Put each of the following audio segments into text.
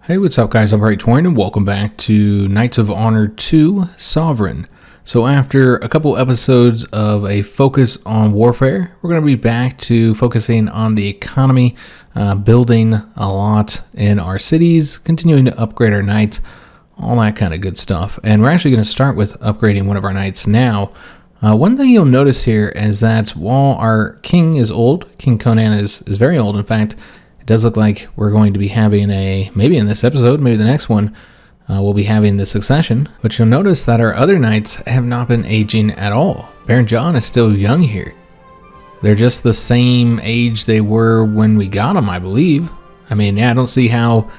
Hey, what's up guys, I'm Praetorian and welcome back to Knights of Honor 2 Sovereign. So after a couple episodes of a focus on warfare, we're going to be back to focusing on the economy, building a lot in our cities, continuing to upgrade our knights, all that kind of good stuff. And we're actually going to start with upgrading one of our knights now. One thing you'll notice here is that while our king is old, King Conan is very old. In fact, it does look like we're going to be having maybe in this episode, maybe the next one, we'll be having the succession. But you'll notice that our other knights have not been aging at all. Baron John is still young here. They're just the same age they were when we got them, I believe. I mean, yeah, I don't see how,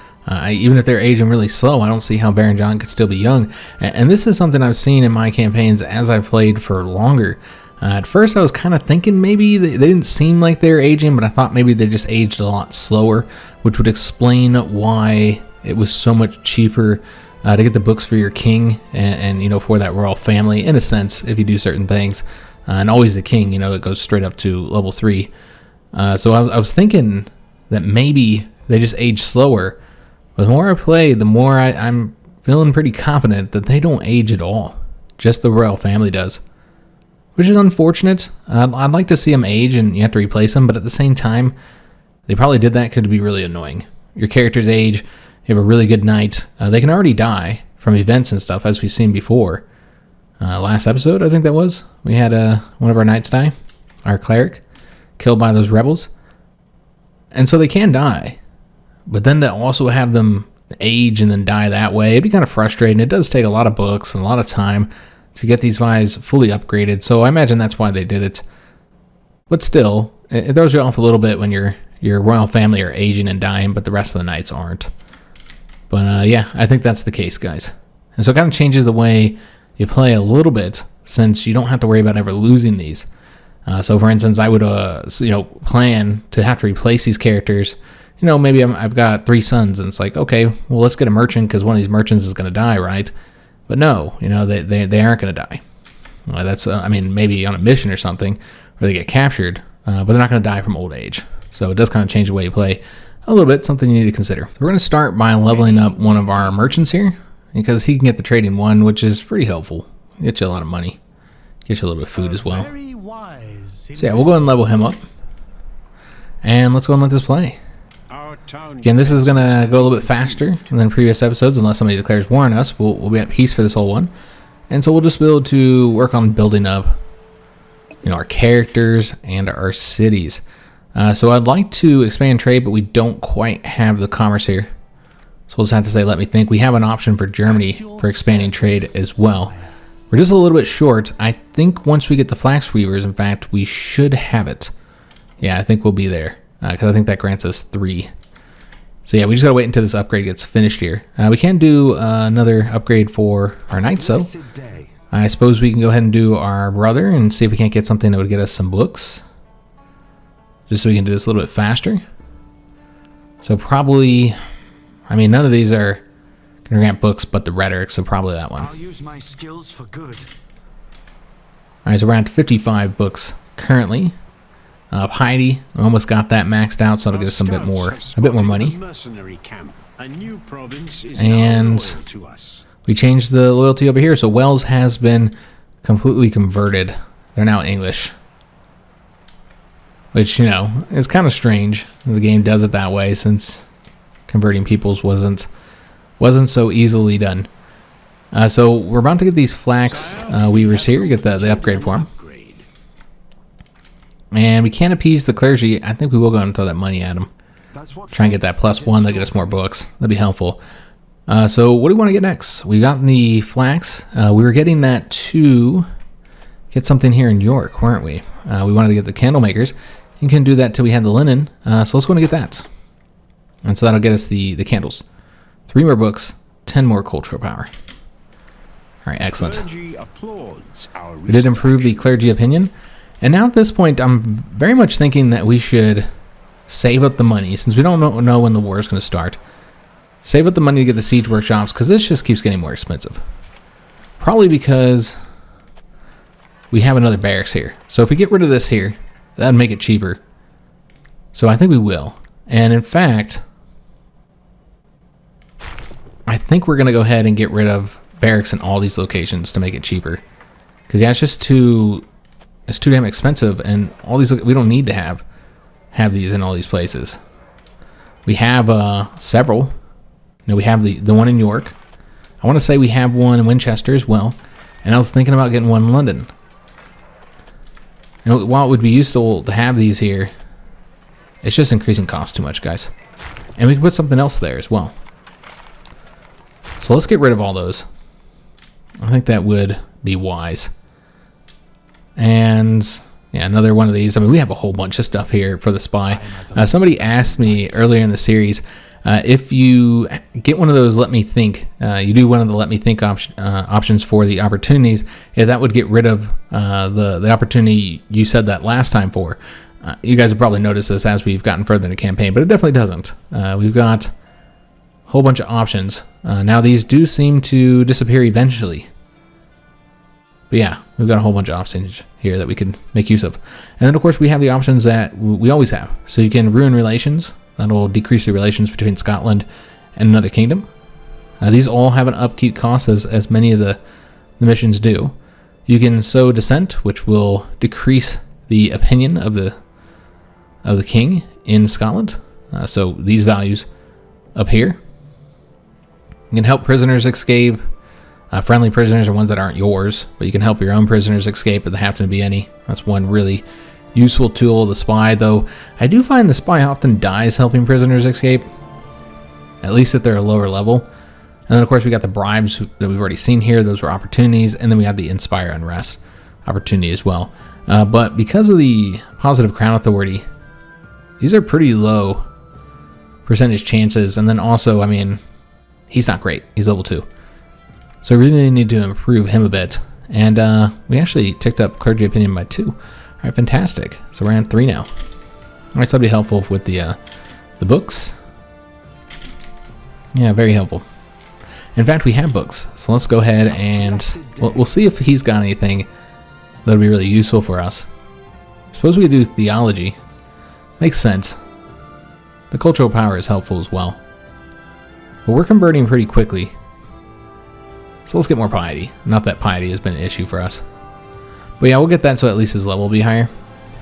even if they're aging really slow, I don't see how Baron John could still be young. And this is something I've seen in my campaigns as I've played for longer. At first, I was kind of thinking maybe they didn't seem like they were aging, but I thought maybe they just aged a lot slower, which would explain why it was so much cheaper to get the books for your king and you know, for that royal family, in a sense, if you do certain things. And always the king, you know, it goes straight up to level 3. So I was thinking that maybe they just age slower. But the more I play, the more I'm feeling pretty confident that they don't age at all. Just the royal family does. Which is unfortunate. I'd like to see them age and you have to replace them, but at the same time, they probably did that because it'd be really annoying. Your character's age, you have a really good knight. They can already die from events and stuff, as we've seen before. Last episode, I think that was, we had one of our knights die, our cleric, killed by those rebels. And so they can die. But then to also have them age and then die that way, it'd be kind of frustrating. It does take a lot of books and a lot of time to get these guys fully upgraded, so I imagine that's why they did it. But still, it throws you off a little bit when your royal family are aging and dying, but the rest of the knights aren't. But yeah, I think that's the case, guys. And so it kind of changes the way you play a little bit, since you don't have to worry about ever losing these. So for instance, I would plan to have to replace these characters. You know, maybe I've got 3 sons, and it's like, okay, well, let's get a merchant because one of these merchants is going to die, right? But no, you know, they aren't going to die. That's, I mean, maybe on a mission or something, where they get captured, but they're not going to die from old age. So it does kind of change the way you play a little bit, something you need to consider. We're going to start by leveling up one of our merchants here, because he can get the trading 1, which is pretty helpful. Get you a lot of money. Get you a little bit of food as well. So yeah, we'll go ahead and level him up. And let's go and let this play. Again, this is going to go a little bit faster than previous episodes, unless somebody declares war on us. We'll be at peace for this whole one. And so we'll just be able to work on building up, you know, our characters and our cities. So I'd like to expand trade, but we don't quite have the commerce here. So we'll just have to say, let me think. We have an option for Germany for expanding trade as well. We're just a little bit short. I think once we get the flax weavers, in fact, we should have it. Yeah, I think we'll be there, because I think that grants us 3. So yeah, we just gotta wait until this upgrade gets finished here. We can do another upgrade for our knights, though. I suppose we can go ahead and do our brother and see if we can't get something that would get us some books. Just so we can do this a little bit faster. So probably, I mean, none of these are gonna grant books but the rhetoric, so probably that one. I'll use my skills for good. Alright, so we're at 55 books currently. Heidi, almost got that maxed out, so it'll get us a bit more money. And we changed the loyalty over here, so Wells has been completely converted. They're now English, which, you know, is kind of strange. The game does it that way, since converting peoples wasn't so easily done. So we're about to get these flax weavers here. Get the upgrade for them. And we can't appease the clergy. I think we will go and throw that money at them. Try and get that +1. They'll get us more books. That'd be helpful. So what do we want to get next? We got the flax. We were getting that to get something here in York, weren't we? We wanted to get the candle makers. You can do that till we had the linen. So let's go and get that. And so that'll get us the candles. 3 more books, 10 more cultural power. All right, excellent. We did improve the clergy opinion. And now at this point, I'm very much thinking that we should save up the money, since we don't know when the war is going to start. Save up the money to get the siege workshops, because this just keeps getting more expensive. Probably because we have another barracks here. So if we get rid of this here, that'd make it cheaper. So I think we will. And in fact, I think we're going to go ahead and get rid of barracks in all these locations to make it cheaper. Because, yeah, it's too damn expensive, and all these, we don't need to have these in all these places. We have several. We have the one in York. I want to say we have one in Winchester as well. And I was thinking about getting one in London. And while it would be useful to have these here, it's just increasing cost too much, guys. And we can put something else there as well. So let's get rid of all those. I think that would be wise. And yeah, another one of these. I mean, we have a whole bunch of stuff here for the spy. Somebody asked me earlier in the series, if you get one of those let me think, you do one of the let me think options for the opportunities, if that would get rid of the opportunity you said that last time for. You guys have probably noticed this as we've gotten further in the campaign, but it definitely doesn't. We've got a whole bunch of options. Now these do seem to disappear eventually. But yeah, we've got a whole bunch of options here that we can make use of. And then of course we have the options that we always have. So you can ruin relations. That'll decrease the relations between Scotland and another kingdom. These all have an upkeep cost, as many of the missions do. You can sow dissent, which will decrease the opinion of the king in Scotland. So these values up here. You can help prisoners escape. Friendly prisoners are ones that aren't yours, but you can help your own prisoners escape if there happen to be any. That's one really useful tool. The spy, though, I do find the spy often dies helping prisoners escape, at least if they're a lower level. And then of course we got the bribes that we've already seen here. Those were opportunities. And then we got the inspire unrest opportunity as well. But because of the positive crown authority, these are pretty low percentage chances. And then also, I mean, he's not great. He's level 2. So we really need to improve him a bit. And we actually ticked up clergy opinion by 2. All right, fantastic. So we're at 3 now. All right, so that'll be helpful with the books. Yeah, very helpful. In fact, we have books. So let's go ahead and we'll see if he's got anything that'll be really useful for us. Suppose we do theology. Makes sense. The cultural power is helpful as well. But we're converting pretty quickly. So let's get more piety. Not that piety has been an issue for us. But yeah, we'll get that so at least his level will be higher.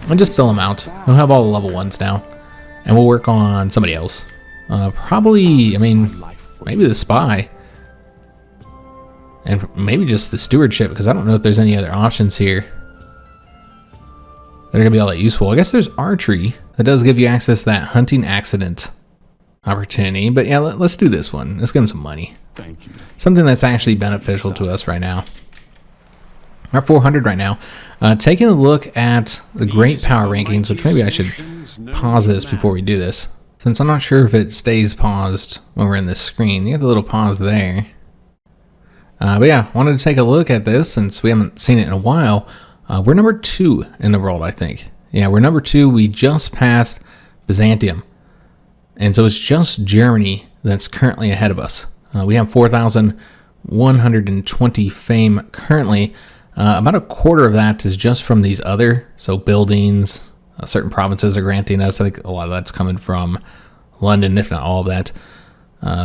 And just fill him out. We'll have all the level 1s now. And we'll work on somebody else. Probably, I mean, maybe the spy. And maybe just the stewardship, because I don't know if there's any other options here that are going to be all that useful. I guess there's archery. That does give you access to that hunting accident opportunity. But yeah, let's do this one. Let's give him some money. Thank you. Something that's actually beneficial to us right now. We're at 400 right now. Taking a look at the great power rankings, which maybe I should pause this before we do this, since I'm not sure if it stays paused when we're in this screen. You have the little pause there. But yeah, wanted to take a look at this since we haven't seen it in a while. We're number 2 in the world, I think. Yeah, we're number 2. We just passed Byzantium. And so it's just Germany that's currently ahead of us. We have 4,120 fame currently. About a quarter of that is just from these other, so buildings, certain provinces are granting us. I think a lot of that's coming from London, if not all of that.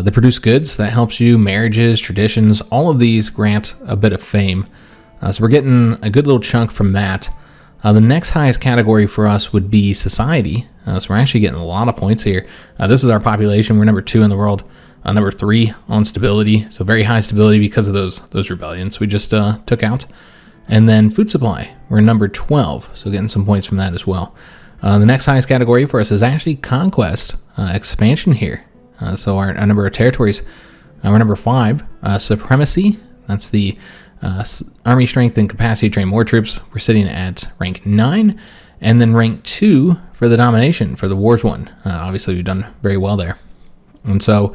They produce goods, that helps you, marriages, traditions, all of these grant a bit of fame. So we're getting a good little chunk from that. The next highest category for us would be society. So we're actually getting a lot of points here. This is our population. We're number 2 in the world. Number 3 on stability. So very high stability because of those rebellions we just took out. And then food supply. We're number 12. So getting some points from that as well. The next highest category for us is actually conquest, expansion here. So our number of territories. We're number 5. Supremacy. That's the army strength and capacity to train more troops. We're sitting at rank 9. And then rank 2 for the domination, for the wars won. Obviously, we've done very well there. And so,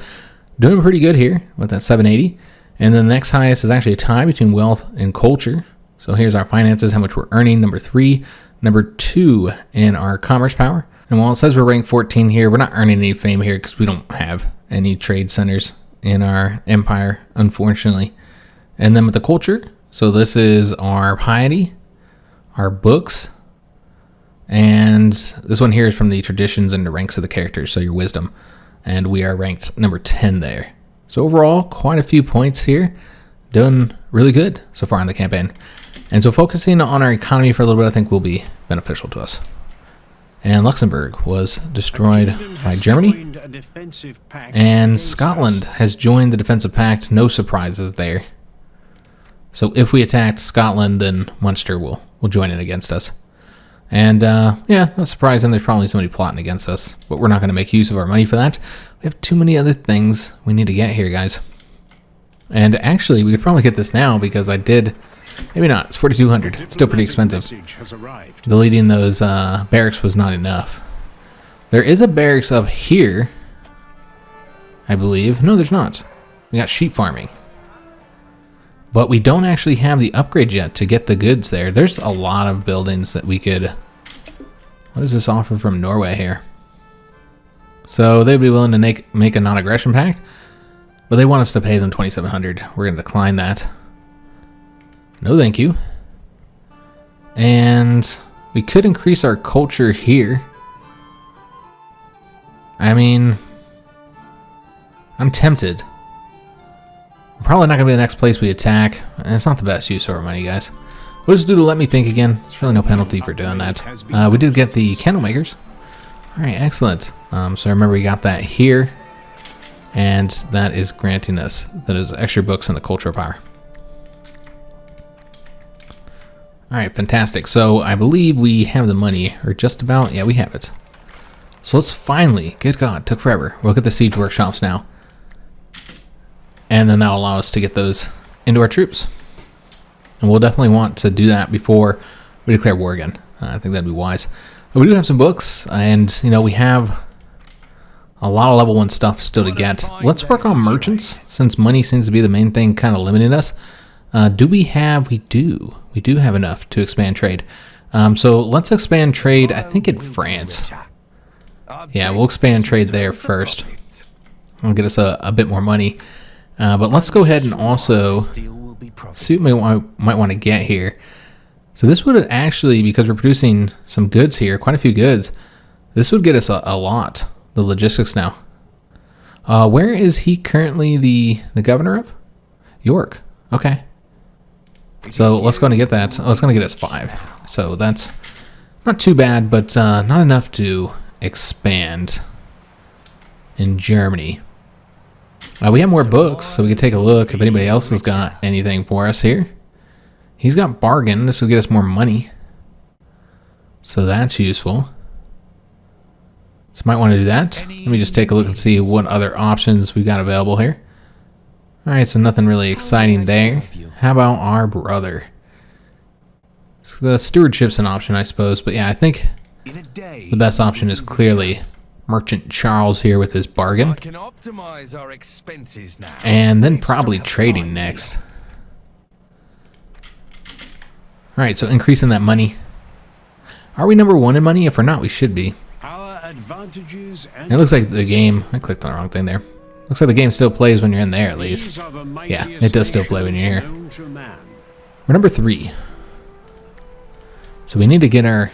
doing pretty good here with that 780. And then the next highest is actually a tie between wealth and culture. So here's our finances, how much we're earning. Number 3. Number 2 in our commerce power. And while it says we're ranked 14 here, we're not earning any fame here because we don't have any trade centers in our empire, unfortunately. And then with the culture, so this is our piety, our books, and this one here is from the traditions and the ranks of the characters, so your wisdom. And we are ranked number 10 there. So overall, quite a few points here. Doing really good so far in the campaign. And so focusing on our economy for a little bit, I think will be beneficial to us. And Luxembourg was destroyed by Germany. And Scotland has joined the defensive pact. No surprises there. So if we attacked Scotland, then Munster will join in against us. And yeah, not surprising. There's probably somebody plotting against us. But we're not going to make use of our money for that. We have too many other things we need to get here, guys. And actually, we could probably get this now because I did... Maybe not. It's 4,200. It's still pretty expensive. Deleting those barracks was not enough. There is a barracks up here, I believe. No, there's not. We got sheep farming. But we don't actually have the upgrade yet to get the goods there. There's a lot of buildings that we could... What is this offer from Norway here? So they'd be willing to make a non-aggression pact, but they want us to pay them 2,700. We're going to decline that. No thank you. And we could increase our culture here. I mean, I'm tempted. We're probably not going to be the next place we attack. And it's not the best use of our money, guys. We'll just do the let me think again. There's really no penalty for doing that. We did get the candle makers. Alright, excellent. So remember we got that here. And that is granting us, that is extra books in the cultural power. Alright, fantastic. So I believe we have the money, or just about. Yeah, we have it. So let's finally, good God, took forever. We'll look at the siege workshops now. And then that'll allow us to get those into our troops. And we'll definitely want to do that before we declare war again. I think that'd be wise. But we do have some books, and you know, we have a lot of level 1 stuff still to get. Let's work on merchants, since money seems to be the main thing kind of limiting us. Do we have? We do. We do have enough to expand trade. So let's expand trade, I think, in France. Yeah, we'll expand trade there first. It'll get us a bit more money. But let's go ahead and also see what we might want to get here. So this would actually, because we're producing some goods here, quite a few goods, this would get us a lot, the logistics now. Where is he currently the governor of? York. Okay. So let's go and get that. Oh, it's going to get us 5. So that's not too bad, but not enough to expand in Germany. We have more books, so we can take a look if anybody else has got anything for us here. He's got bargain. This will get us more money. So that's useful. So might want to do that. Let me just take a look and see what other options we've got available here. Alright, so nothing really exciting there. How about our brother? So the stewardship's an option, I suppose. But yeah, I think the best option is clearly Merchant Charles here with his bargain. And then probably trading next. Alright, so increasing that money. Are we number 1 in money? If we're not, we should be. It looks like the game... I clicked on the wrong thing there. Looks like the game still plays when you're in there, at least. Yeah, it does still play when you're here. We're number 3. So we need to get our...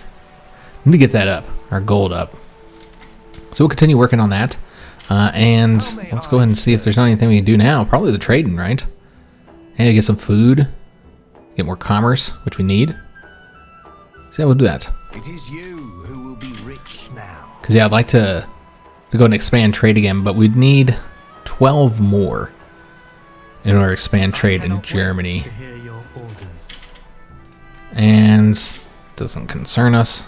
get that up. Our gold up. So we'll continue working on that. And let's go ahead and see if there's anything we can do now. Probably the trading, right? And get some food. Get more commerce, which we need. So yeah, we'll do that. It is you who will be rich now. Because yeah, I'd like to go and expand trade again, but we'd need 12 more in order to expand trade in Germany. And doesn't concern us.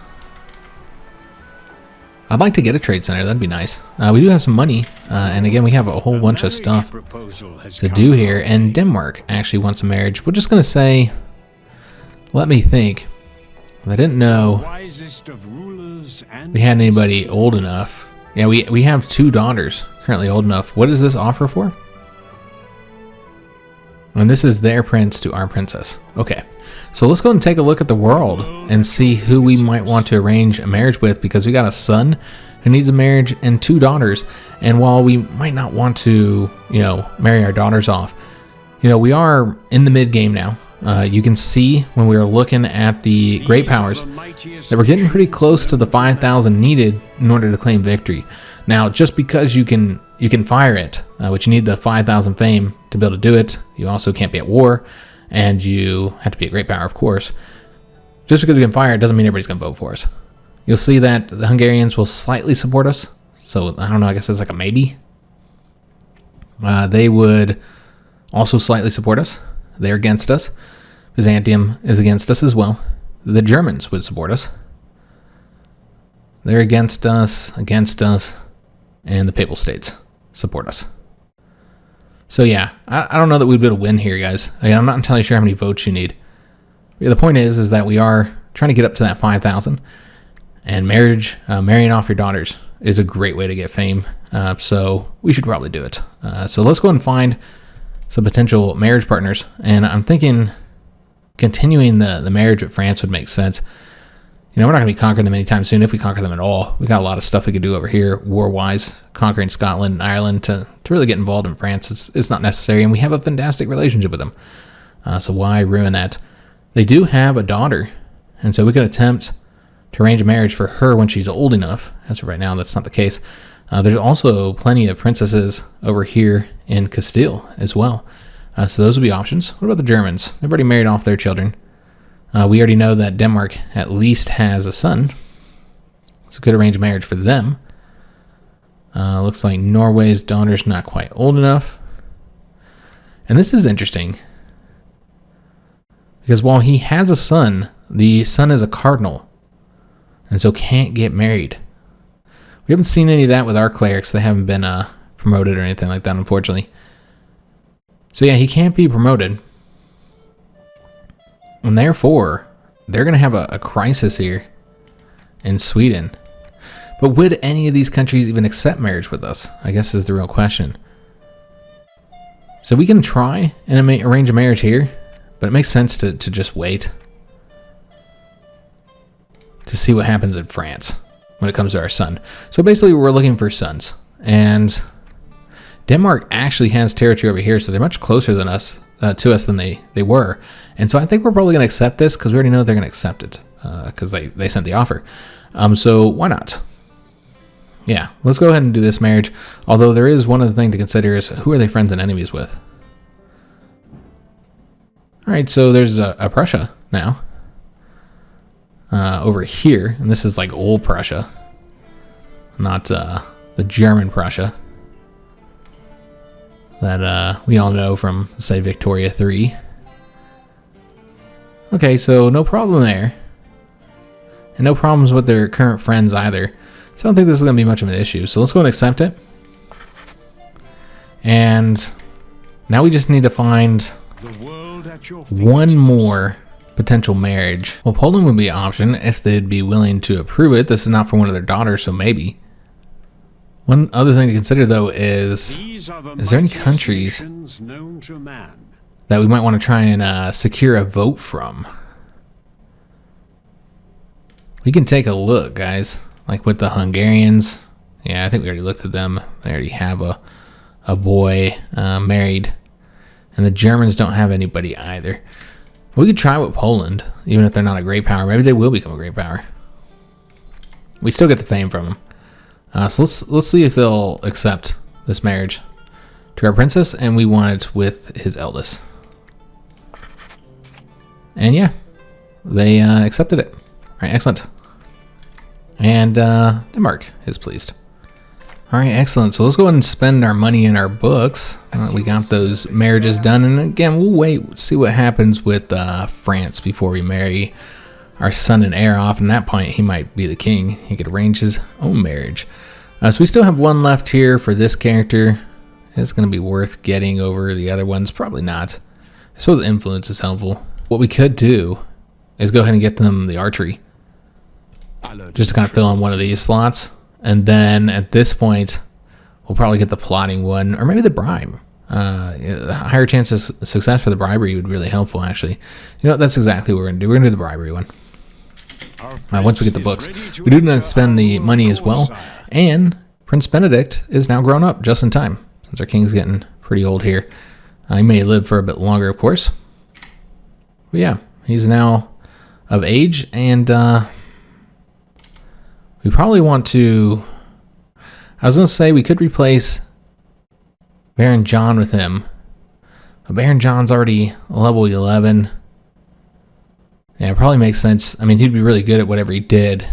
I'd like to get a trade center. That'd be nice. We do have some money, and again, we have a whole bunch of stuff to do here. And Denmark actually wants a marriage. We're just gonna say, let me think. I didn't know we had anybody old enough. Yeah, we have 2 daughters currently old enough. What is this offer for? And this is their prince to our princess. Okay, so let's go and take a look at the world and see who we might want to arrange a marriage with, because we got a son who needs a marriage and 2 daughters. And while we might not want to, you know, marry our daughters off, you know, we are in the mid game now. You can see when we were looking at the great powers that we're getting pretty close to the 5,000 needed in order to claim victory. Now, just because you can you can fire it, which you need the 5,000 fame to be able to do it. You also can't be at war, and you have to be a great power, of course. Just because we can fire it doesn't mean everybody's going to vote for us. You'll see that the Hungarians will slightly support us. So, I don't know, I guess it's like a maybe. They would also slightly support us. They're against us. Byzantium is against us as well. The Germans would support us. They're against us, and the Papal States support us. So yeah, I don't know that we'd be able to win here, guys. Again, I'm not entirely sure how many votes you need. Yeah, the point is that we are trying to get up to that 5,000, and marrying off your daughters is a great way to get fame. So we should probably do it. So let's go and find some potential marriage partners, and I'm thinking continuing the marriage with France would make sense. You know, we're not going to be conquering them anytime soon, if we conquer them at all. We got a lot of stuff we could do over here, war-wise. Conquering Scotland and Ireland to really get involved in France, it's not necessary, and we have a fantastic relationship with them. So why ruin that? They do have a daughter, and so we could attempt to arrange a marriage for her when she's old enough. As of right now, that's not the case. There's also plenty of princesses over here in Castile as well. So those would be options. What about the Germans? They've already married off their children. We already know that Denmark at least has a son, so could arrange a marriage for them. Looks like Norway's daughter's not quite old enough. And this is interesting, because while he has a son, the son is a cardinal, and so can't get married. We haven't seen any of that with our clerics. They haven't been promoted or anything like that, unfortunately. So yeah, he can't be promoted. And therefore, they're going to have a crisis here in Sweden. But would any of these countries even accept marriage with us? I guess is the real question. So we can try and arrange a marriage here, but it makes sense to just wait to see what happens in France when it comes to our son. So basically, we're looking for sons. And Denmark actually has territory over here, so they're much closer than us. To us than they were. And so I think we're probably going to accept this because we already know they're going to accept it because they sent the offer. So why not? Yeah, let's go ahead and do this marriage. Although there is one other thing to consider is who are they friends and enemies with? All right, so there's a Prussia now over here. And this is like old Prussia, not the German Prussia that we all know from, say, Victoria 3. Okay, so no problem there. And no problems with their current friends either. So I don't think this is going to be much of an issue. So let's go and accept it. And now we just need to find one more potential marriage. Well, Poland would be an option if they'd be willing to approve it. This is not for one of their daughters, so maybe. One other thing to consider, though, is there any countries that we might want to try and secure a vote from? We can take a look, guys. Like with the Hungarians. Yeah, I think we already looked at them. They already have a boy married. And the Germans don't have anybody either. We could try with Poland, even if they're not a great power. Maybe they will become a great power. We still get the fame from them. So let's see if they'll accept this marriage to our princess, and we want it with his eldest. And yeah, they accepted it. All right, excellent. And Denmark is pleased. All right, excellent. So let's go ahead and spend our money in our books. We got those marriages done, and again, we'll wait, see what happens with France before we marry our son and heir off. And at that point, he might be the king. He could arrange his own marriage. So we still have one left here for this character. It's going to be worth getting over the other ones. Probably not. I suppose influence is helpful. What we could do is go ahead and get them the archery, just to kind of fill in one of these slots. And then at this point, we'll probably get the plotting one, or maybe the bribe. A higher chance of success for the bribery would be really helpful, actually. You know, that's exactly what we're going to do. We're going to do the bribery one. Once we get the books. We do not spend the money as well. And Prince Benedict is now grown up just in time, since our king's getting pretty old here. He may live for a bit longer, of course. But yeah, he's now of age, and we probably want to... I was going to say we could replace Baron John with him. But Baron John's already level 11. Yeah, it probably makes sense. I mean, he'd be really good at whatever he did.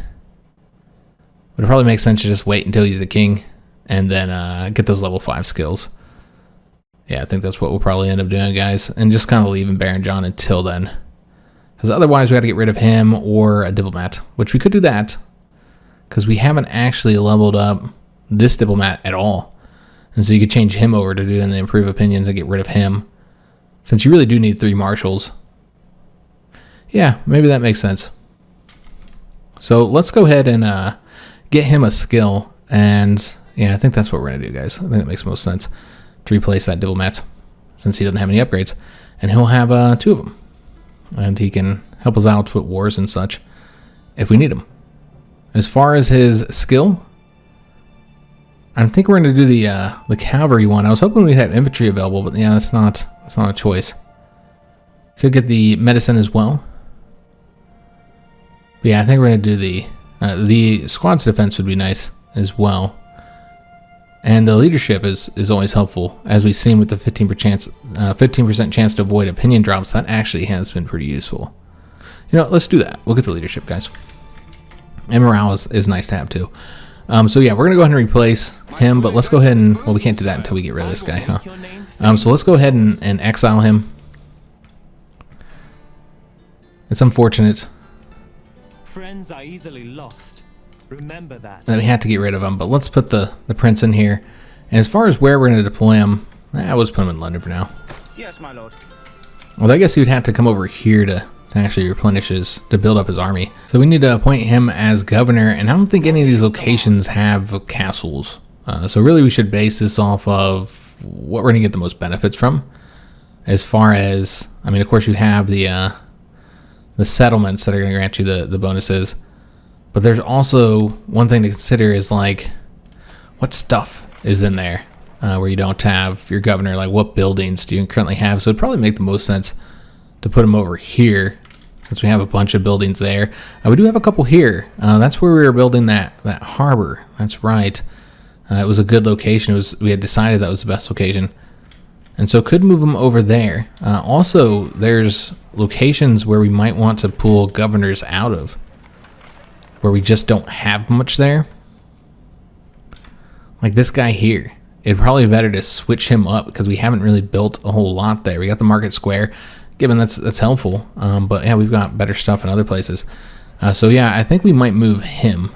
But it probably makes sense to just wait until he's the king and then get those level 5 skills. Yeah, I think that's what we'll probably end up doing, guys. And just kind of leaving Baron John until then. Because otherwise we got to get rid of him or a diplomat. Which we could do that. Because we haven't actually leveled up this diplomat at all. And so you could change him over to doing the improve opinions and get rid of him. Since you really do need 3 marshals. Yeah, maybe that makes sense. So let's go ahead and get him a skill. And yeah, I think that's what we're going to do, guys. I think that makes most sense to replace that diplomat. Since he doesn't have any upgrades. And he'll have 2 of them. And he can help us out with wars and such if we need him. As far as his skill, I think we're going to do the cavalry one. I was hoping we'd have infantry available, but yeah, that's not a choice. Could get the medicine as well. But yeah, I think we're going to do the squad's defense would be nice as well. And the leadership is always helpful, as we've seen with the 15% chance to avoid opinion drops. That actually has been pretty useful. You know, let's do that. We'll get the leadership, guys. And morale is nice to have too. So yeah, we're gonna go ahead and replace him, but let's go ahead and, well, we can't do that until we get rid of this guy, huh? So let's go ahead and exile him. It's unfortunate. Friends are easily lost. Remember that. That we had to get rid of him, but let's put the prince in here. And as far as where we're gonna deploy him, we'll just put him in London for now. Yes, my lord. Well, I guess he would have to come over here to actually replenish to build up his army. So we need to appoint him as governor, and I don't think any of these locations have castles. So really we should base this off of what we're gonna get the most benefits from. As far as, I mean, of course you have the settlements that are gonna grant you the bonuses, but there's also one thing to consider is like, what stuff is in there where you don't have your governor, like what buildings do you currently have? So it'd probably make the most sense to put them over here, since we have a bunch of buildings there. We do have a couple here. That's where we were building that harbor. That's right. It was a good location. We had decided that was the best location, and so could move them over there. Also, there's locations where we might want to pull governors out of, where we just don't have much there. Like this guy here. It'd probably be better to switch him up because we haven't really built a whole lot there. We got the market square. Given that's helpful, but yeah, we've got better stuff in other places. So yeah, I think we might move him.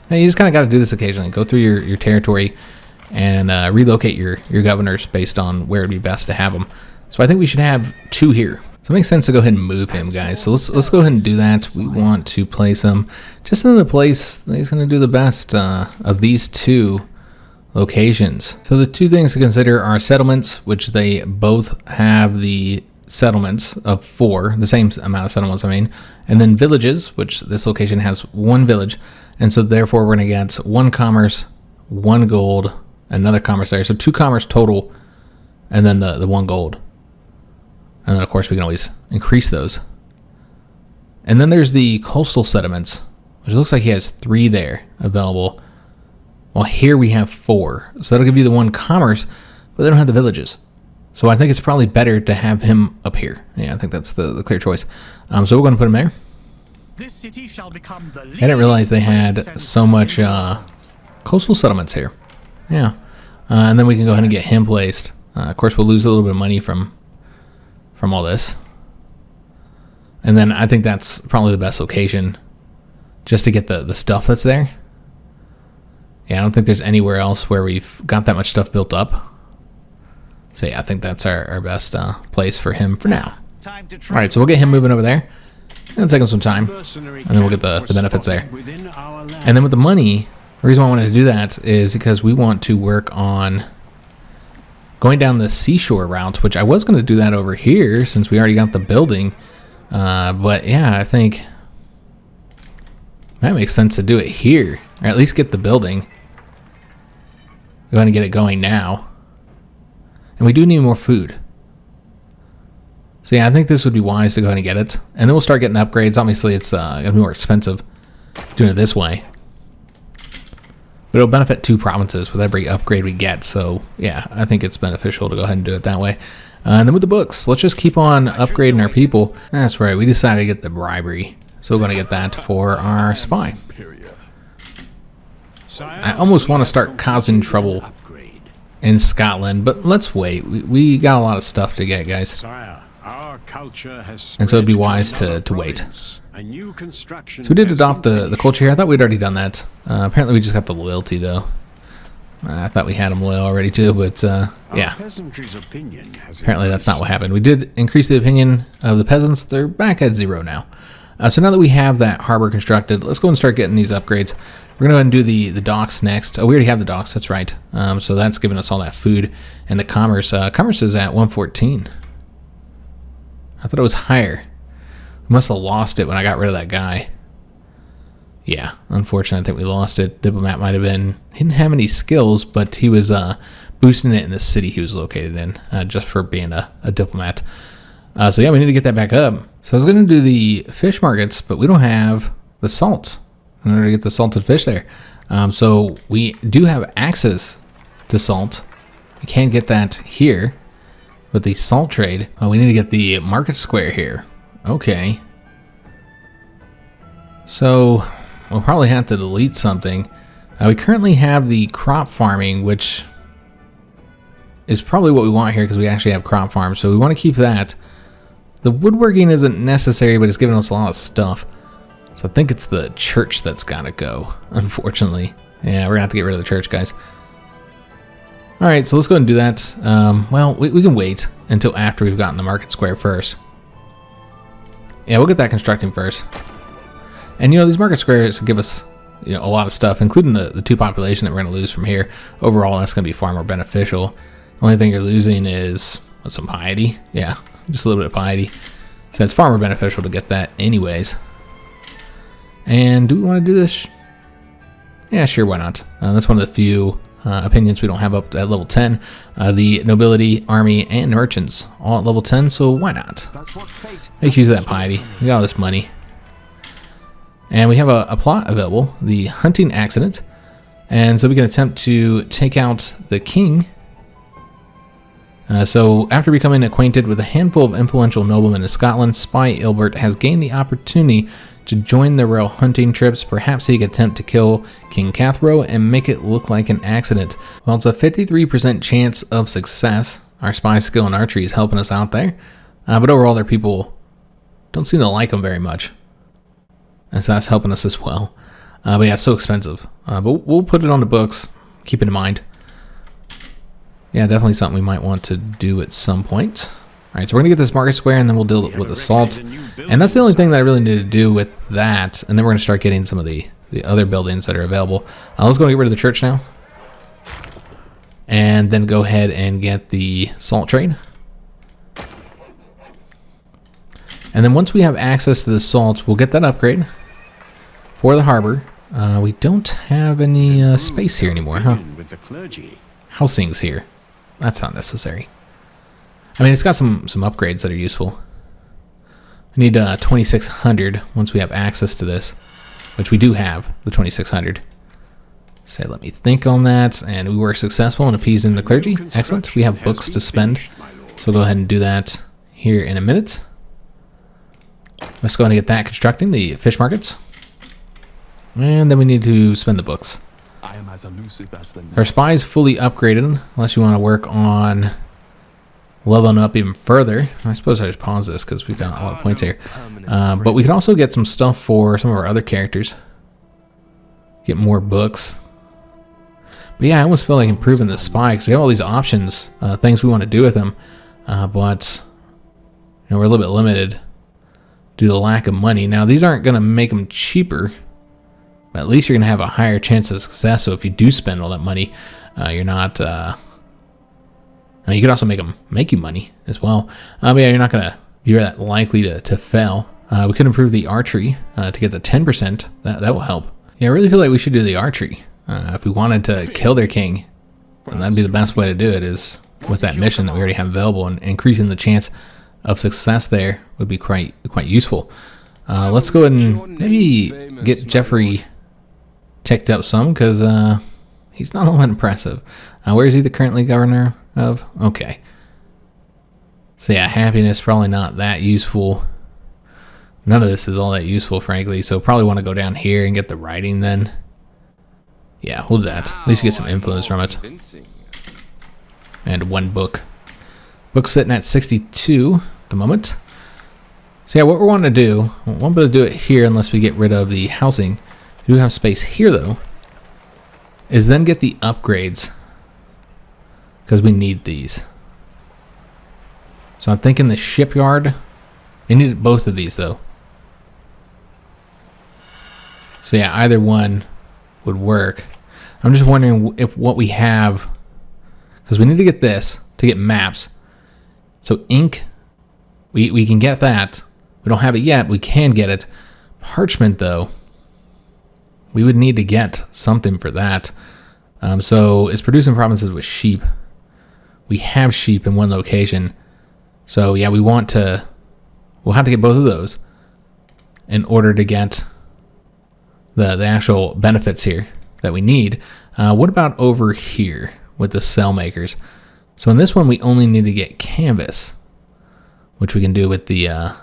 Now, you just kind of got to do this occasionally. Go through your territory and relocate your governors based on where it'd be best to have them. So I think we should have 2 here. So it makes sense to go ahead and move him, guys. So let's go ahead and do that. We want to place him just in the place that he's going to do the best of these 2 locations. So the 2 things to consider are settlements, which they both have the settlements of 4, the same amount of settlements, I mean, and then villages, which this location has 1 village, and so therefore we're going to get 1 commerce, 1 gold, another commerce there, so 2 commerce total, and then the 1 gold, and then of course we can always increase those. And then there's the coastal settlements, which looks like he has 3 there available, while here we have 4, so that'll give you the 1 commerce, but they don't have the villages. So I think it's probably better to have him up here. Yeah, I think that's the clear choice. So we're going to put him there. This city shall become the I didn't realize they had so much coastal settlements here. Yeah. And then we can go ahead and get him placed. Of course, we'll lose a little bit of money from all this. And then I think that's probably the best location just to get the stuff that's there. Yeah, I don't think there's anywhere else where we've got that much stuff built up. So yeah, I think that's our best place for him for now. Alright, so we'll get him moving over there. It'll take him some time. And then we'll get the benefits there. And then with the money, the reason why I wanted to do that is because we want to work on going down the seashore route, which I was going to do that over here since we already got the building. But yeah, I think that makes sense to do it here. Or at least get the building. Go ahead and get it going now. And we do need more food. So yeah, I think this would be wise to go ahead and get it. And then we'll start getting upgrades. Obviously, it's going to be more expensive doing it this way. but it'll benefit 2 provinces with every upgrade we get. So yeah, I think it's beneficial to go ahead and do it that way. And then with the books, let's just keep on upgrading our people. That's right, we decided to get the bribery. So we're going to get that for our spy. I almost want to start causing trouble in Scotland, but let's wait. We got a lot of stuff to get, guys. And so it'd be wise to wait. So we did adopt the culture here. I thought we'd already done that. Apparently we just got the loyalty, though. I thought we had them loyal already, too, but yeah. Apparently that's not what happened. We did increase the opinion of the peasants. They're back at 0 now. So now that we have that harbor constructed, let's go and start getting these upgrades. We're going to go ahead and do the docks next. Oh, we already have the docks. That's right. So that's giving us all that food. And the commerce. Commerce is at 114. I thought it was higher. We must have lost it when I got rid of that guy. Yeah, unfortunately, I think we lost it. Diplomat might have been... He didn't have any skills, but he was boosting it in the city he was located in, just for being a diplomat. So yeah, we need to get that back up. So I was going to do the fish markets, but we don't have the salt in order to get the salted fish there. So we do have access to salt. We can't get that here with the salt trade. We need to get the market square here. Okay. So we'll probably have to delete something. We currently have the crop farming, which is probably what we want here because we actually have crop farms. So we want to keep that. The woodworking isn't necessary, but it's giving us a lot of stuff. So I think it's the church that's got to go, unfortunately. Yeah, we're going to have to get rid of the church, guys. All right, so let's go ahead and do that. Well, we can wait until after we've gotten the market square first. Yeah, we'll get that constructing first. And, you know, these market squares give us, you know, a lot of stuff, including the 2 population that we're going to lose from here. Overall, that's going to be far more beneficial. The only thing you're losing is some piety. Yeah, just a little bit of piety. So it's far more beneficial to get that anyways. And do we want to do this? Yeah, sure, why not? That's one of the few opinions we don't have up at level 10. The nobility, army, and merchants all at level 10, so why not? Make use of that piety. We got all this money. And we have a plot available, the hunting accident. And so we can attempt to take out the king. So after becoming acquainted with a handful of influential noblemen in Scotland, Spy Ilbert has gained the opportunity to join the royal hunting trips. Perhaps he could attempt to kill King Cathro and make it look like an accident. Well, it's a 53% chance of success. Our spy skill in archery is helping us out there. But overall, their people don't seem to like him very much. And so that's helping us as well. But yeah, it's so expensive. But we'll put it on the books. Keep it in mind. Yeah, definitely something we might want to do at some point. All right, so we're going to get this market square, and then we'll deal with the salt. And that's the only thing that I really need to do with that. And then we're going to start getting some of the other buildings that are available. Let's go and get rid of the church now. And then go ahead and get the salt trade. And then once we have access to the salt, we'll get that upgrade for the harbor. We don't have any space here anymore, huh? Housing's here. That's not necessary. I mean, it's got some upgrades that are useful. We need 2,600 once we have access to this, which we do have, the 2,600. So let me think on that, and we were successful in appeasing the clergy. Excellent. We have books to spend, so we'll go ahead and do that here in a minute. Let's go ahead and get that constructing, the fish markets. And then we need to spend the books. Our spy is fully upgraded, unless you want to work on leveling up even further. I suppose I just pause this because we've got a lot of points here. But we can also get some stuff for some of our other characters. Get more books. But yeah, I almost feel like improving the spy because we have all these options, things we want to do with them. But you know, we're a little bit limited due to the lack of money. Now, these aren't going to make them cheaper. But at least you're going to have a higher chance of success. So if you do spend all that money, you're not... you could also make you money as well. But yeah, you're not going to be that likely to fail. We could improve the archery to get the 10%. That will help. Yeah, I really feel like we should do the archery. If we wanted to kill their king, then that'd be the best way to do it, is with that mission that we already have available, and increasing the chance of success there would be quite useful. Let's go ahead and maybe get Jeffrey ticked up some, because He's not all that impressive. Where is he the currently governor of? Okay. So yeah, happiness, probably not that useful. None of this is all that useful, frankly. So probably want to go down here and get the writing then. Yeah, we'll do that. At least get some influence from it. And one book. Book's sitting at 62 at the moment. So yeah, what we're wanting to do, we won't be able to do it here unless we get rid of the housing. We do have space here though. Is then get the upgrades. Because we need these. So I'm thinking the shipyard. We need both of these though. So yeah, either one would work. I'm just wondering if what we have, because we need to get this to get maps. So ink, we can get that. We don't have it yet. We can get it. Parchment though, we would need to get something for that. So it's producing provinces with sheep. We have sheep in one location. So yeah, we'll have to get both of those in order to get the actual benefits here that we need. What about over here with the cell makers? So in this one, we only need to get canvas, which we can do with the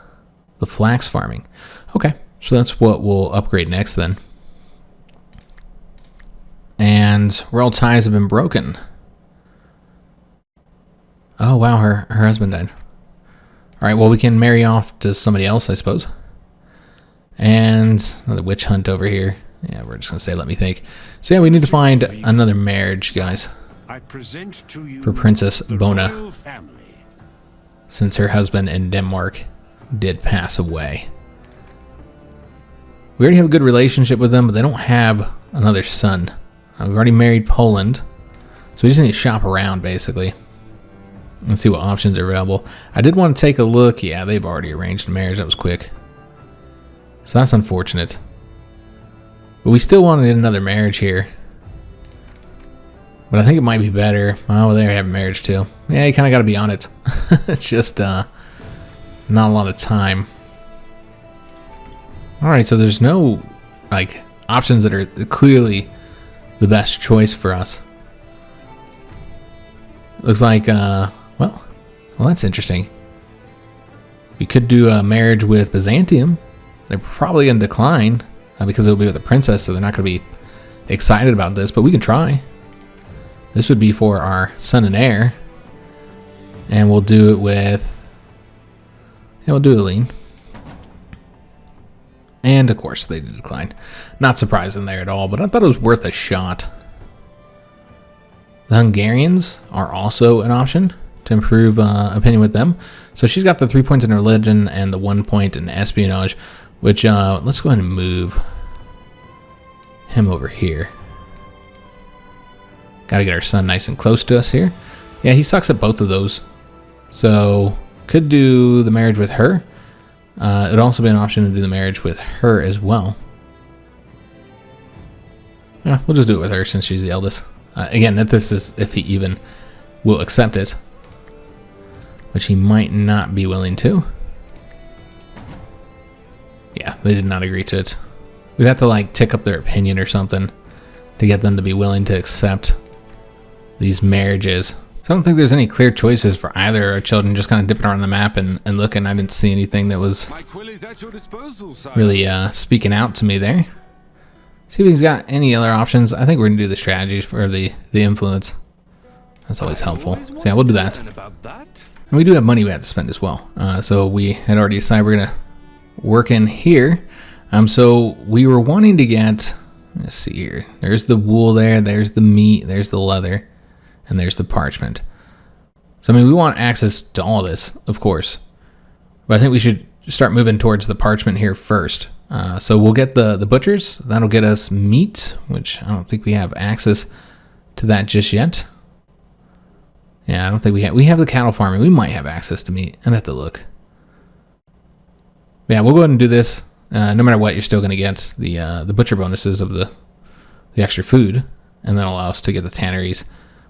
flax farming. Okay, so that's what we'll upgrade next then. And royal ties have been broken. Oh wow, her husband died. All right, well we can marry off to somebody else, I suppose. And another witch hunt over here. Yeah, we're just gonna say, let me think. So yeah, we need to find another marriage, guys, I present to you for Princess the Bona, royal family. since her husband in Denmark did pass away. We already have a good relationship with them, but they don't have another son. We've already married Poland, so we just need to shop around basically and see what options are available. I did want to take a look. Yeah, they've already arranged a marriage. That was quick. So that's unfortunate. But we still wanted another marriage here. But I think it might be better. Oh, they have a marriage too. Yeah, you kind of got to be on it. It's just not a lot of time. Alright, so there's no like options that are clearly the best choice for us. Looks like, well, that's interesting. We could do a marriage with Byzantium. They're probably going to decline because it'll be with a princess, so they're not going to be excited about this, but we can try. This would be for our son and heir. And we'll do it with, yeah, we'll do Aline. And of course they did decline. Not surprising there at all, but I thought it was worth a shot. The Hungarians are also an option to improve opinion with them. So she's got the 3 points in religion and the 1 point in espionage, which let's go ahead and move him over here. Gotta get our son nice and close to us here. Yeah, he sucks at both of those. So could do the marriage with her. It'd also be an option to do the marriage with her as well. Yeah, we'll just do it with her since she's the eldest. Again, this is if he even will accept it, which he might not be willing to. Yeah, they did not agree to it. We'd have to like tick up their opinion or something to get them to be willing to accept these marriages. So I don't think there's any clear choices for either of our children. Just kind of dipping around the map and looking. I didn't see anything that was really speaking out to me there. See if he's got any other options. I think we're going to do the strategies for the influence. That's always helpful. So yeah, we'll do that. And we do have money we have to spend as well. So we had already decided we're going to work in here. So we were wanting to get, let's see here. There's the wool there. There's the meat. There's the leather. And there's the parchment. So I mean, we want access to all this, of course. But I think we should start moving towards the parchment here first. So we'll get the butchers. That'll get us meat, which I don't think we have access to that just yet. Yeah, I don't think we have the cattle farming. We might have access to meat. I'd have to look. But yeah, we'll go ahead and do this. No matter what, you're still going to get the butcher bonuses of the extra food, and that'll allow us to get the tanneries,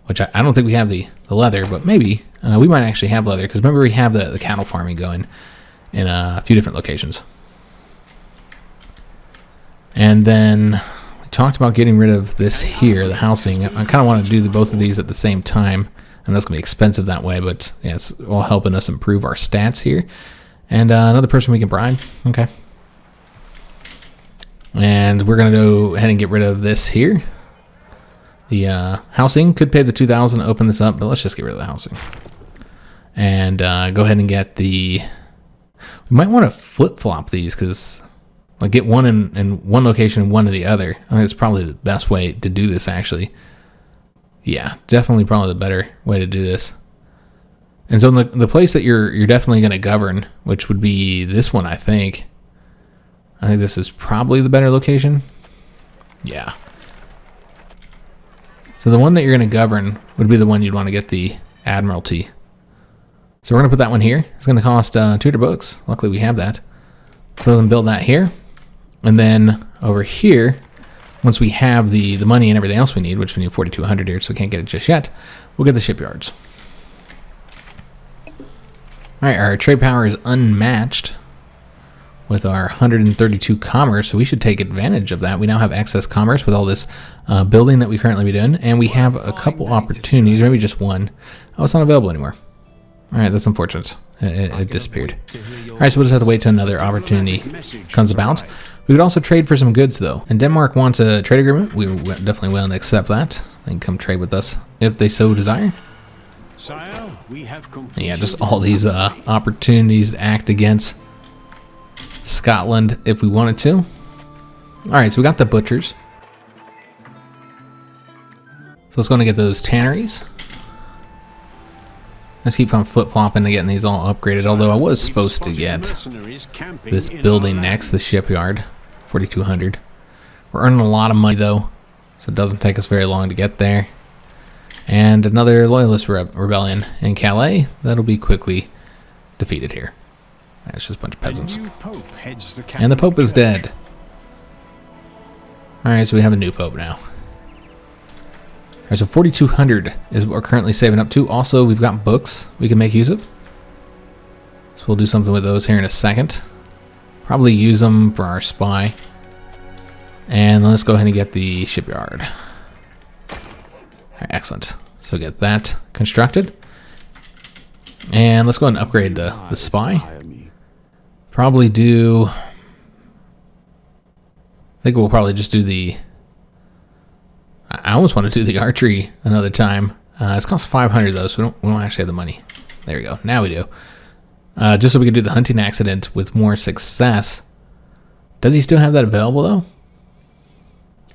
which I don't think we have the leather, but maybe we might actually have leather, because remember we have the cattle farming going in a few different locations. And then we talked about getting rid of this here, the housing. I kind of want to do both of these at the same time. I know it's going to be expensive that way, but yeah, it's all helping us improve our stats here. And another person we can bribe. Okay. And we're going to go ahead and get rid of this here. The housing could pay the 2,000 to open this up, but let's just get rid of the housing. And go ahead and get the... We might want to flip-flop these, because like get one in one location and one in the other. I think it's probably the best way to do this, actually. Yeah, definitely probably the better way to do this. And so the place that you're definitely going to govern, which would be this one, I think. I think this is probably the better location. Yeah. So the one that you're going to govern would be the one you'd want to get the Admiralty. So we're going to put that one here. It's going to cost 200 books. Luckily we have that. So then build that here. And then over here, once we have the money and everything else we need, which we need 4,200 here, so we can't get it just yet, we'll get the shipyards. Alright, our trade power is unmatched with our 132 commerce, so we should take advantage of that. We now have excess commerce with all this building that we currently be doing, and we have a couple opportunities, maybe just one. Oh, it's not available anymore. Alright, that's unfortunate. It disappeared. Alright, so we'll just have to wait till another opportunity comes about. We would also trade for some goods, though. And Denmark wants a trade agreement. We're definitely willing to accept that. They can come trade with us if they so desire. Sire, we have Yeah, just all these opportunities to act against Scotland if we wanted to. Alright, so we got the butchers. So let's go and get those tanneries. Let's keep on flip-flopping to getting these all upgraded, although I was supposed to get this building next, the shipyard, 4,200. We're earning a lot of money, though, so it doesn't take us very long to get there. And another loyalist rebellion in Calais. That'll be quickly defeated here. It's just a bunch of peasants. And the Pope is dead. Alright, so we have a new Pope now. Alright, so 4,200 is what we're currently saving up to. Also, we've got books we can make use of. So we'll do something with those here in a second. Probably use them for our spy. And let's go ahead and get the shipyard. Alright, excellent. So get that constructed. And let's go ahead and upgrade the spy. Probably do... I think we'll probably just do the... I almost want to do the archery another time. It's cost 500 though, so we don't actually have the money. There we go. Now we do. Just so we can do the hunting accident with more success. Does he still have that available though?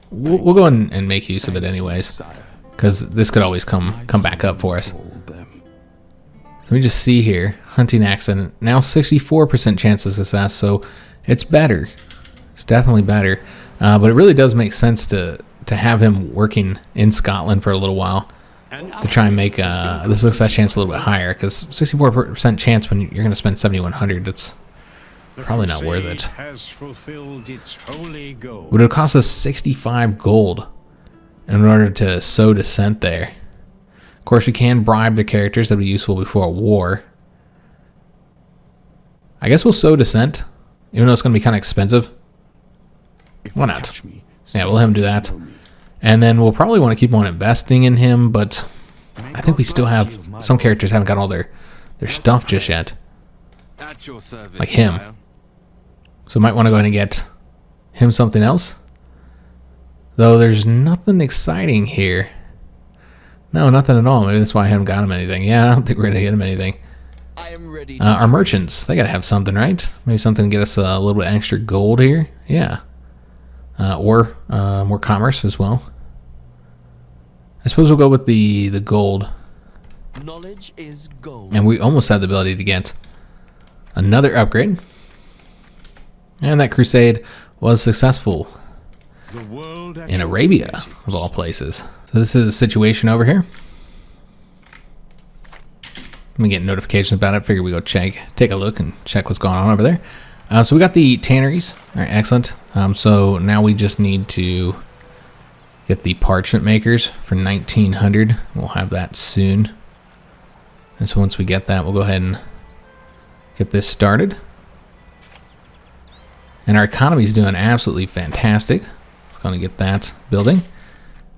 We'll go ahead and make use of it anyways, because this could always come back up for us. Let me just see here. Hunting accident. Now 64% chance of success, so it's better. It's definitely better. But it really does make sense to have him working in Scotland for a little while to try and make the success chance a little bit higher, because 64% chance when you're going to spend 7,100, it's probably not worth it. Would it cost us 65 gold in order to sow dissent there? Of course, we can bribe the characters. That'd be useful before a war. I guess we'll sow dissent, even though it's going to be kind of expensive. Why not? Yeah, we'll have him do that. And then we'll probably want to keep on investing in him, but I think we still have... Some characters haven't got all their stuff just yet. Like him. So might want to go ahead and get him something else. Though there's nothing exciting here. No, nothing at all. Maybe that's why I haven't got him anything. Yeah, I don't think we're going to get him anything. Our merchants, they got to have something, right? Maybe something to get us a little bit extra gold here. Yeah. Or more commerce as well. I suppose we'll go with the gold. Knowledge is gold. And we almost have the ability to get another upgrade. And that crusade was successful in Arabia, of all places. So this is the situation over here. Let me get notifications about it. Figure we go take a look and check what's going on over there. So we got the tanneries. All right, excellent. So now we just need to get the parchment makers for 1,900. We'll have that soon. And so once we get that, we'll go ahead and get this started. And our economy is doing absolutely fantastic. Let's Let's go and get that building.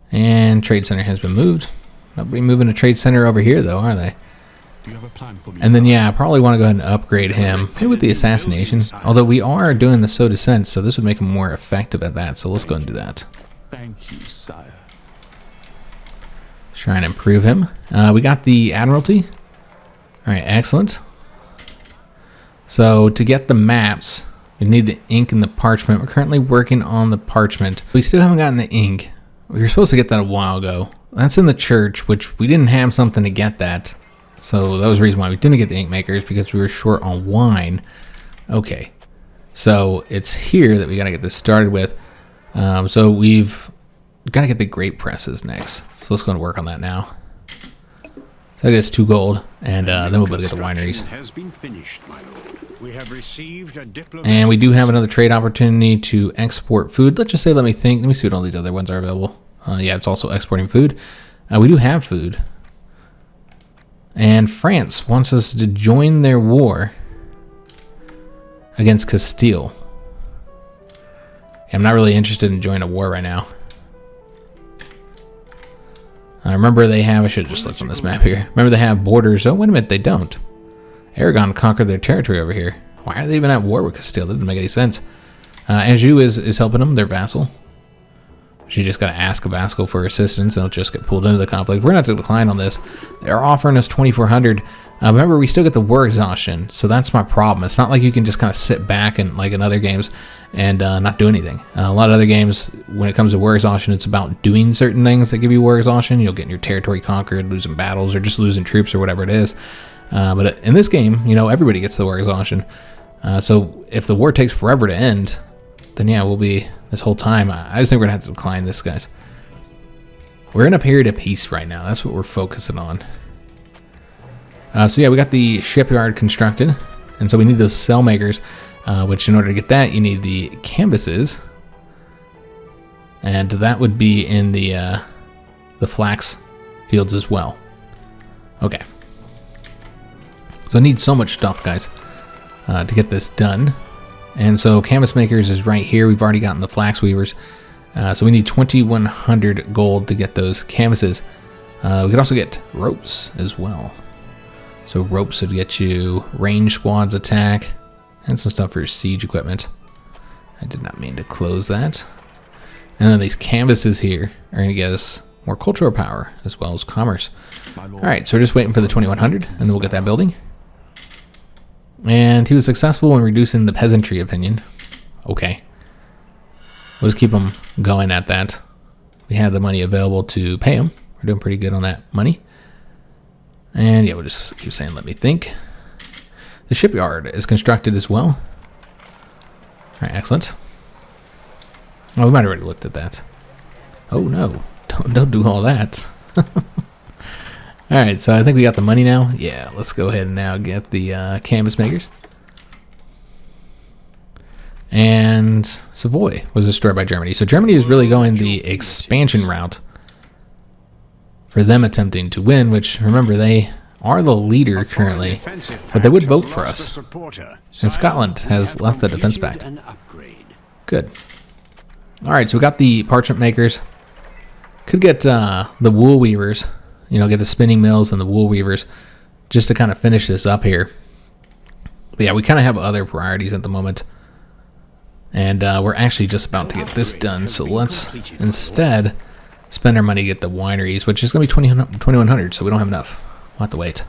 And trade center has been moved. Nobody moving a trade center over here, though, are they? Do you have a plan for me? And then, yeah, I probably want to go ahead and upgrade him. Maybe with the assassination. Although we are doing the Saut Descent, so this would make him more effective at that. So let's go and do that. Thank you, sire. Try and improve him. We got the Admiralty. All right, excellent. So to get the maps, we need the ink and the parchment. We're currently working on the parchment. We still haven't gotten the ink. We were supposed to get that a while ago. That's in the church, which we didn't have something to get that. So that was the reason why we didn't get the ink makers, because we were short on wine. Okay. So it's here that we got to get this started with. So we've got to get the grape presses next. So let's go and work on that now. So I guess 2 gold, and then we'll be able to get the wineries. Has been finished, my lord. We have received a And we do have another trade opportunity to export food. Let's just say, let me see what all these other ones are available. Yeah, it's also exporting food. We do have food. And France wants us to join their war against Castile. I'm not really interested in joining a war right now. I remember they have, I should have just looked on this map here. Remember they have borders. Oh, wait a minute, they don't. Aragon conquered their territory over here. Why are they even at war with Castile? That doesn't make any sense. Anjou is helping them, their vassal. She just got to ask a vassal for assistance, and it'll just get pulled into the conflict. We're going to have to decline on this. They're offering us 2,400. Remember, we still get the war exhaustion, so that's my problem. It's not like you can just kind of sit back and, like in other games, and not do anything. A lot of other games, when it comes to war exhaustion, it's about doing certain things that give you war exhaustion. You'll get your territory conquered, losing battles, or just losing troops, or whatever it is. But in this game, you know, everybody gets the war exhaustion. So if the war takes forever to end, then yeah, we'll be this whole time. I just think we're gonna have to decline this, guys. We're in a period of peace right now. That's what we're focusing on. So yeah, we got the shipyard constructed, and so we need those sail makers, which in order to get that, you need the canvases, and that would be in the flax fields as well. Okay. So I need so much stuff, guys, to get this done. And so canvas makers is right here. We've already gotten the flax weavers. So we need 2,100 gold to get those canvases. We could also get ropes as well. So ropes would get you range squads attack and some stuff for siege equipment. I did not mean to close that. And then these canvases here are going to get us more cultural power as well as commerce. All right, so we're just waiting for the 2,100, and then we'll get that building. And he was successful in reducing the peasantry opinion. Okay. We'll just keep him going at that. We have the money available to pay him. We're doing pretty good on that money. And yeah, we'll just keep saying, let me think. The shipyard is constructed as well. All right, excellent. Oh, we might have already looked at that. Oh no, don't do all that. All right, so I think we got the money now. Yeah, let's go ahead and now get the canvas makers. And Savoy was destroyed by Germany. So Germany is really going the expansion route for them attempting to win, which, remember, they are the leader currently, but they would vote for us. And Scotland has left the defense pact. Good. All right, so we got the parchment makers. Could get the wool weavers. You know, get the spinning mills and the wool weavers just to kind of finish this up here. But yeah, we kind of have other priorities at the moment. And we're actually just about to get this done. So let's instead spend our money to get the wineries, which is going to be 2,100, so we don't have enough. We'll have to wait.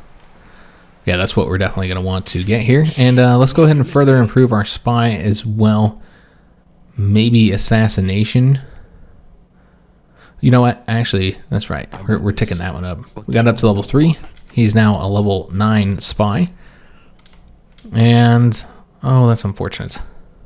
Yeah, that's what we're definitely going to want to get here. And let's go ahead and further improve our spy as well. Maybe assassination. You know what? Actually, that's right. We're ticking that one up. We got up to level 3. He's now a level 9 spy. And, oh, that's unfortunate.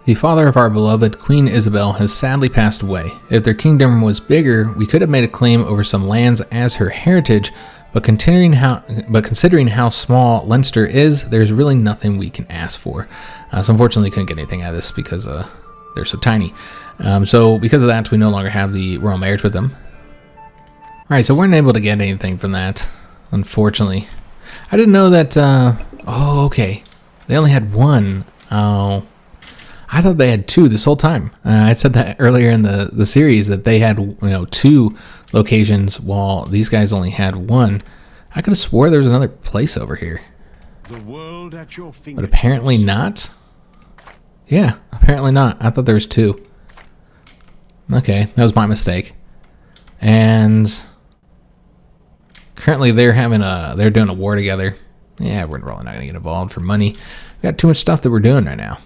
The father of our beloved Queen Isabel has sadly passed away. If their kingdom was bigger, we could have made a claim over some lands as her heritage, but considering how small Leinster is, there's really nothing we can ask for. So unfortunately, couldn't get anything out of this because they're so tiny. So because of that, we no longer have the royal marriage with them. Alright, so we're not able to get anything from that, unfortunately. I didn't know that, oh, okay. They only had one. Oh. I thought they had 2 this whole time. I said that earlier in the series that they had 2 locations while these guys only had 1. I could have swore there was another place over here. The world at your fingertips. But apparently not. Yeah, apparently not. I thought there was 2. Okay, that was my mistake. And currently they're doing a war together. Yeah, we're probably not going to get involved for money. We got too much stuff that we're doing right now.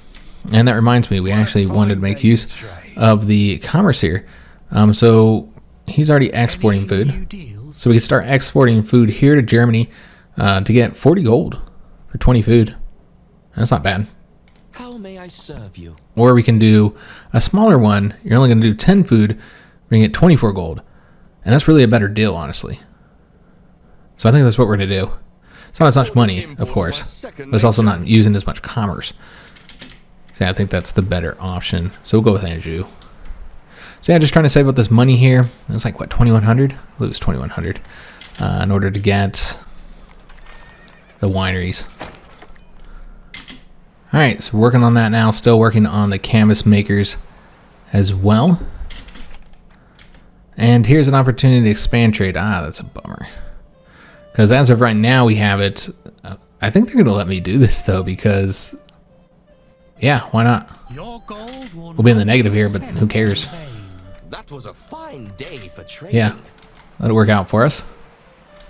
And that reminds me, we actually wanted to make use of the commerce here. So he's already exporting food. So we can start exporting food here to Germany to get 40 gold for 20 food. That's not bad. How may I serve you? Or we can do a smaller one. You're only going to do 10 food. We can get 24 gold. And that's really a better deal, honestly. So I think that's what we're going to do. It's not as much money, of course, but it's also not using as much commerce. So yeah, I think that's the better option. So we'll go with Anjou. So yeah, just trying to save up this money here. It's like, what, 2,100? I believe it was 2,100 in order to get the wineries. All right, so working on that now. Still working on the canvas makers as well. And here's an opportunity to expand trade. That's a bummer. Because as of right now, we have it. I think they're going to let me do this, though, because, yeah, why not? We'll be in the negative here, but who cares? That was a fine day for trade. Yeah, that'll work out for us.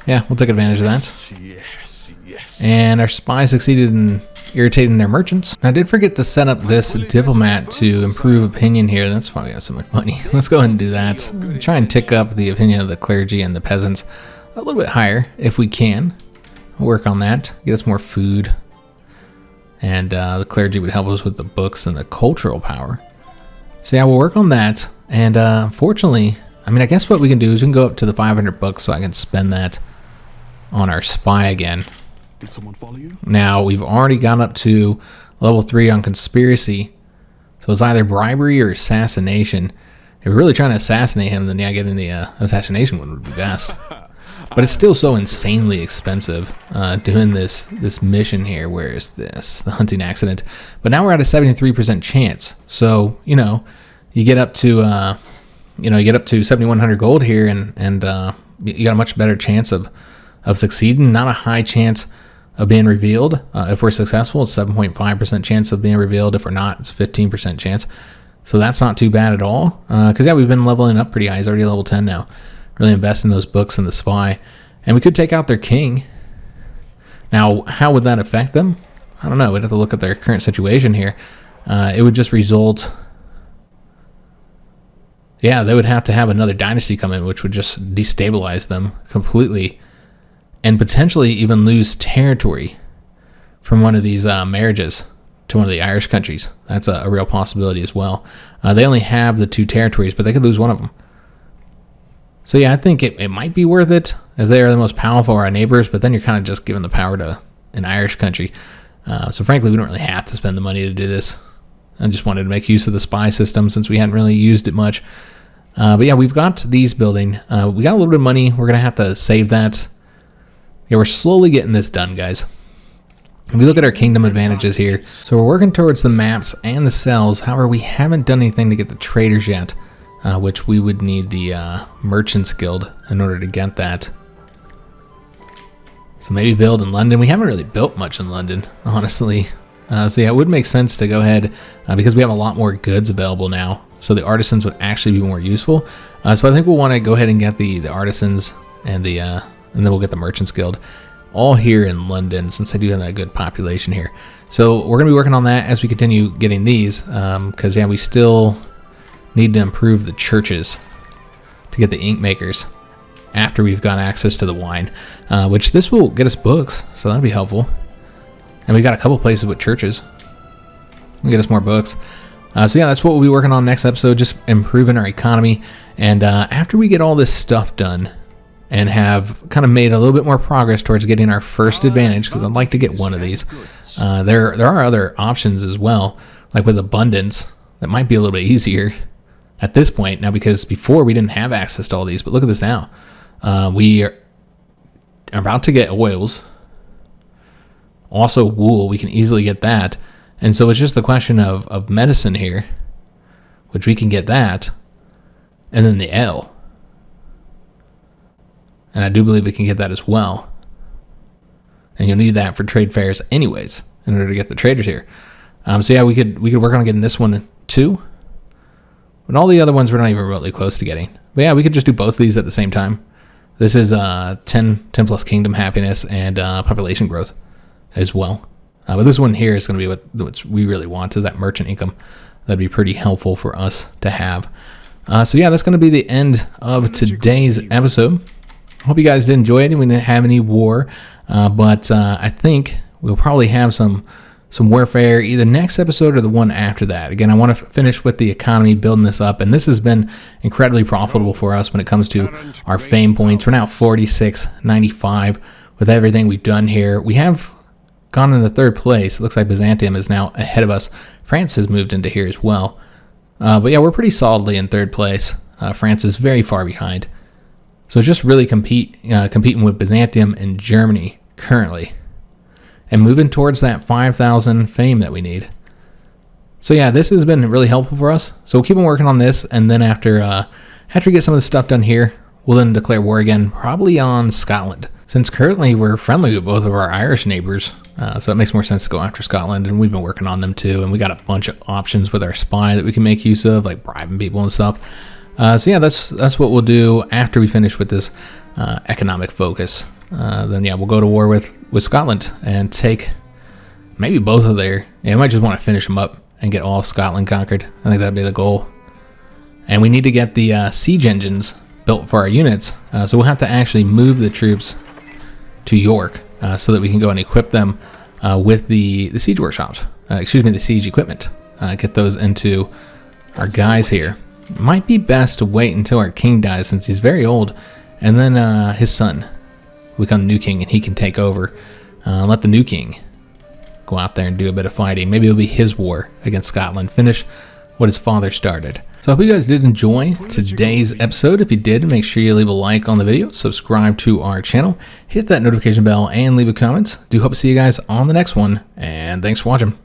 Yeah, we'll take advantage of that. Yes. And our spy succeeded in irritating their merchants. I did forget to set up this diplomat to improve opinion here. That's why we have so much money. Let's go ahead and do that. Try and tick up the opinion of the clergy and the peasants a little bit higher if we can. Work on that. Get us more food. And the clergy would help us with the books and the cultural power. So yeah, we'll work on that. And fortunately, I mean, I guess what we can do is we can go up to the 500 bucks so I can spend that on our spy again. Did someone follow you? Now, we've already gone up to level 3 on conspiracy. So it's either bribery or assassination. If we're really trying to assassinate him, then yeah, getting the assassination one would be best. But it's still so insanely expensive doing this mission here. Where is this? The hunting accident. But now we're at a 73% chance. So, you get up to, you get up to 7,100 gold here, and you got a much better chance of succeeding. Not a high chance of being revealed. If we're successful, it's 7.5% chance of being revealed. If we're not, it's 15% chance. So that's not too bad at all. Because, yeah, we've been leveling up pretty high. He's already level 10 now. Really invest in those books and the spy. And we could take out their king. Now, how would that affect them? I don't know. We'd have to look at their current situation here. It would just result... Yeah, they would have to have another dynasty come in, which would just destabilize them completely. And potentially even lose territory from one of these marriages to one of the Irish countries. That's a real possibility as well. They only have the 2 territories, but they could lose one of them. So yeah, I think it might be worth it, as they are the most powerful of our neighbors, but then you're kind of just giving the power to an Irish country. So frankly, we don't really have to spend the money to do this. I just wanted to make use of the spy system since we hadn't really used it much. But yeah, we've got these building. We got a little bit of money. We're going to have to save that. Yeah, we're slowly getting this done, guys. If we look at our kingdom advantages here, so we're working towards the maps and the cells. However, we haven't done anything to get the traders yet, which we would need the Merchants Guild in order to get that. So maybe build in London. We haven't really built much in London, honestly. So yeah, it would make sense to go ahead because we have a lot more goods available now. So the artisans would actually be more useful. So I think we'll want to go ahead and get the artisans and and then we'll get the Merchants Guild all here in London, since they do have that good population here. So we're going to be working on that as we continue getting these, because yeah, we still need to improve the churches to get the ink makers after we've got access to the wine, which this will get us books, so that'll be helpful. And we've got a couple places with churches. We'll get us more books. So yeah, that's what we'll be working on next episode, just improving our economy. And after we get all this stuff done and have kind of made a little bit more progress towards getting our first advantage, because I'd like to get one of these, there are other options as well, like with abundance, that might be a little bit easier at this point now, because before we didn't have access to all these. But look at this now. We are about to get oils. Also wool, we can easily get that. And so it's just the question of medicine here, which we can get that, and then the L. And I do believe we can get that as well. And you'll need that for trade fairs anyways, in order to get the traders here. So yeah, we could work on getting this one too. But all the other ones we're not even remotely close to getting. But yeah, we could just do both of these at the same time. This is 10 plus kingdom happiness and population growth as well. But this one here is going to be what we really want, is that merchant income. That'd be pretty helpful for us to have. So yeah, that's going to be the end of today's episode. Hope you guys did enjoy it. We didn't have any war, but I think we'll probably have some warfare either next episode or the one after that. Again, I want to finish with the economy, building this up, and this has been incredibly profitable for us when it comes to our fame points. We're now 46.95 with everything we've done here. We have gone into third place. It looks like Byzantium is now ahead of us. France has moved into here as well. But yeah, we're pretty solidly in third place. France is very far behind. So just really competing with Byzantium and Germany currently, and moving towards that 5,000 fame that we need. So yeah, this has been really helpful for us. So we'll keep on working on this, and then after we get some of the stuff done here, we'll then declare war again, probably on Scotland. Since currently we're friendly with both of our Irish neighbors, so it makes more sense to go after Scotland, and we've been working on them too, and we got a bunch of options with our spy that we can make use of, like bribing people and stuff. So yeah, that's what we'll do after we finish with this economic focus. Then yeah, we'll go to war with Scotland and take maybe both of their. Yeah, we might just want to finish them up and get all of Scotland conquered. I think that'd be the goal. And we need to get the siege engines built for our units. So we'll have to actually move the troops to York so that we can go and equip them with the siege workshops. The siege equipment. Get those into our guys here. Might be best to wait until our king dies, since he's very old, and then his son will become the new king, and he can take over. Let the new king go out there and do a bit of fighting. Maybe it'll be his war against Scotland, finish what his father started. So I hope you guys did enjoy today's episode. If you did, make sure you leave a like on the video, subscribe to our channel, hit that notification bell, and leave a comment. Do hope to see you guys on the next one, and thanks for watching.